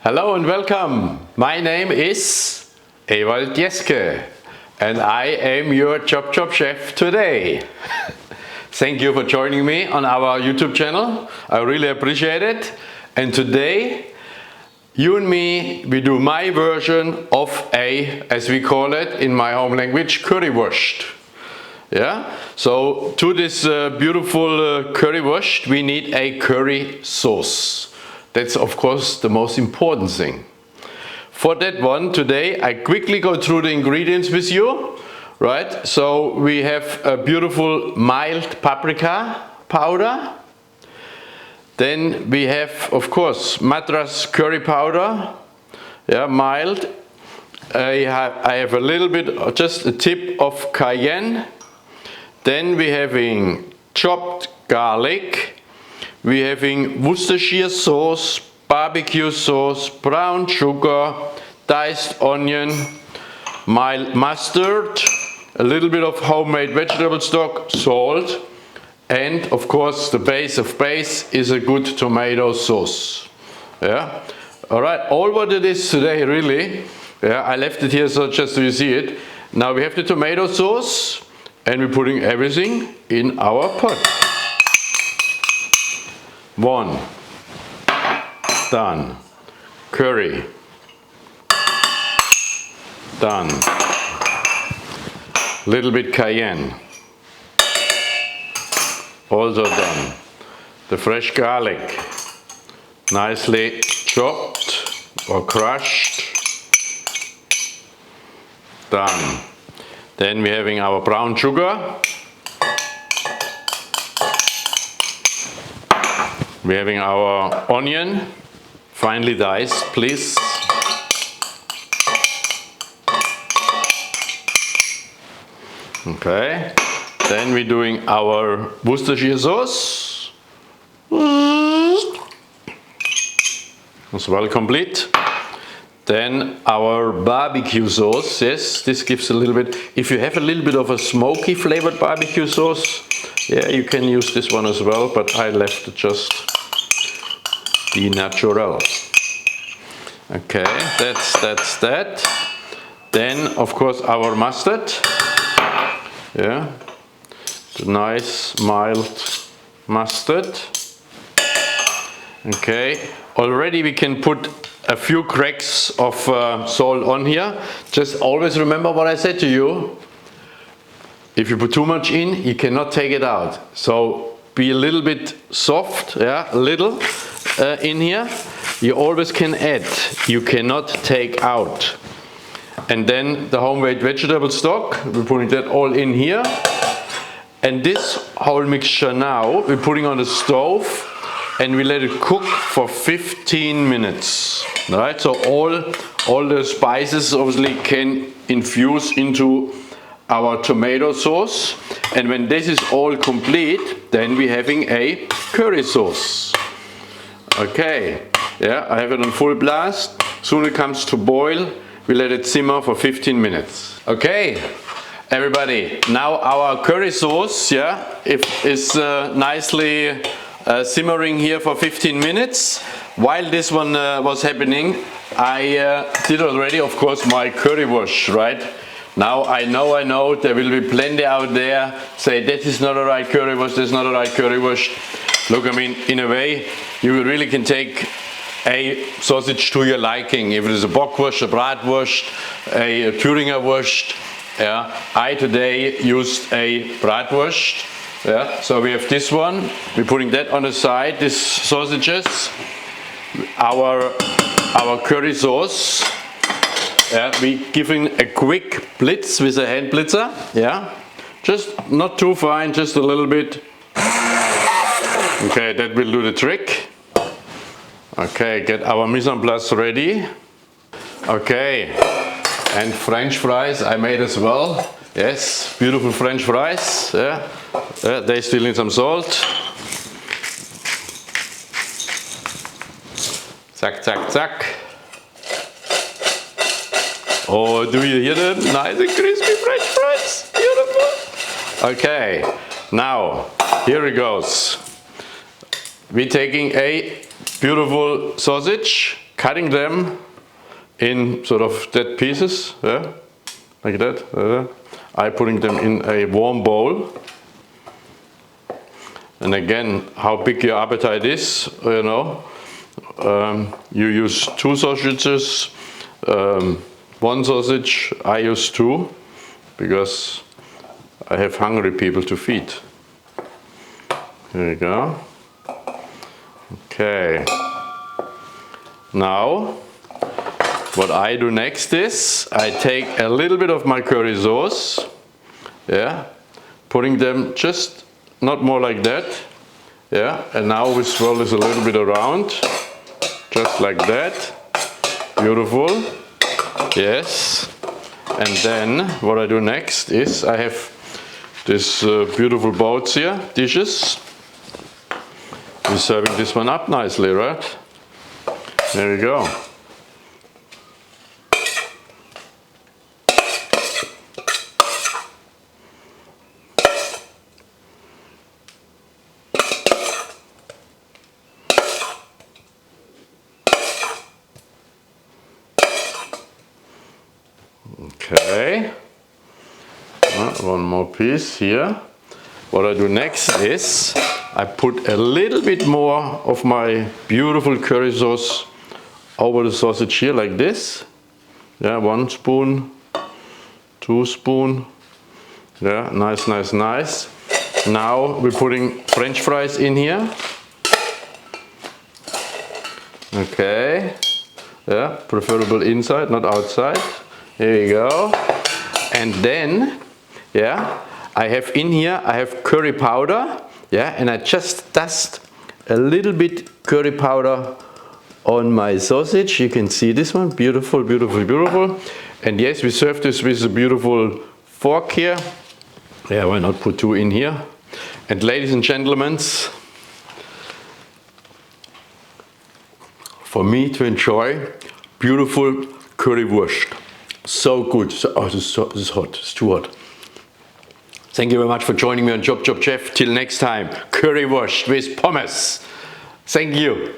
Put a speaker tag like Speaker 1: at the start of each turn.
Speaker 1: Hello and welcome. My name is Ewald Jeske and I am your ChopChopChef today. Thank you for joining me on our YouTube channel. I really appreciate it. And today, you and me, we do my version of as we call it in my home language, Currywurst. Yeah? So to this beautiful currywurst, we need a curry sauce. That's of course the most important thing. For that one today, I quickly go through the ingredients with you. Right? So we have a beautiful mild paprika powder. Then we have, of course, Madras curry powder, yeah, mild. I have a little bit, just a tip of cayenne. Then we having chopped garlic. We having Worcestershire sauce, barbecue sauce, brown sugar, diced onion, mild mustard, a little bit of homemade vegetable stock, salt. And of course the base of base is a good tomato sauce. Yeah. Alright, all what it is today really. Yeah, I left it here so just so you see it. Now we have the tomato sauce and we're putting everything in our pot. One. Done. Curry. Done. Little bit cayenne. Also done. The fresh garlic, nicely chopped or crushed. Done. Then we're having our brown sugar. We're having our onion, finely diced, please. Okay. Then we're doing our Worcestershire sauce. As well complete. Then our barbecue sauce. Yes, this gives a little bit. If you have a little bit of a smoky flavored barbecue sauce, yeah, you can use this one as well, but I left just the natural. Okay, that's that. Then, of course, our mustard. Yeah. Nice mild mustard. Okay, already we can put a few cracks of salt on here. Just always remember what I said to you. If you put too much in, you cannot take it out. So be a little bit soft, yeah, a little in here. You always can add, you cannot take out. And then the homemade vegetable stock, we're putting that all in here. And this whole mixture now we're putting on the stove and we let it cook for 15 minutes. Right? So all the spices obviously can infuse into our tomato sauce. And when this is all complete, then we're having a curry sauce. Okay, yeah, I have it on full blast. Soon it comes to boil, we let it simmer for 15 minutes. Okay. Everybody, now our curry sauce, yeah, is nicely simmering here for 15 minutes. While this one was happening, I did already, of course, my currywurst, right? Now I know there will be plenty out there say that is not a right currywurst, that's not a right currywurst. Look, I mean, in a way, you really can take a sausage to your liking. If it is a Bockwurst, a Bratwurst, a Thüringer Wurst. Yeah, I today used a Bratwurst. Yeah, so we have this one. We're putting that on the side. These sausages, our curry sauce. Yeah, we giving a quick blitz with a hand blitzer. Yeah, just not too fine, just a little bit. Okay, that will do the trick. Okay, get our mise en place ready. Okay. And French fries I made as well. Yes, beautiful French fries. Yeah, they still need some salt. Zack, zack, zack. Oh, do you hear them? Nice and crispy French fries. Beautiful. Okay, now here it goes. We're taking a beautiful sausage. cutting them in sort of dead pieces, yeah, like that. I'm putting them in a warm bowl. And again, how big your appetite is, you know. You use 2 sausages, 1 sausage. I use 2 because I have hungry people to feed. Here we go. Okay. Now, what I do next is I take a little bit of my curry sauce, yeah, putting them just not more like that, yeah, and now we swirl this a little bit around, just like that. Beautiful, yes. And then what I do next is I have this beautiful bowls here, dishes. We're serving this one up nicely, right? There we go. Okay, one more piece here. What I do next is I put a little bit more of my beautiful curry sauce over the sausage here like this. Yeah, 1 spoon, 2 spoon. Yeah, nice, nice, nice. Now we're putting French fries in here. Okay, yeah, preferable inside, not outside. Here we go. And then, yeah, I have in here, I have curry powder, yeah, and I just dust a little bit curry powder on my sausage. You can see this one, beautiful, beautiful, beautiful. And yes, we serve this with a beautiful fork here. Yeah, why not put 2 in here? And ladies and gentlemen, for me to enjoy, beautiful currywurst. So good. Oh, this is hot. It's too hot. Thank you very much for joining me on ChopChopChef. Till next time, currywurst with pommes. Thank you.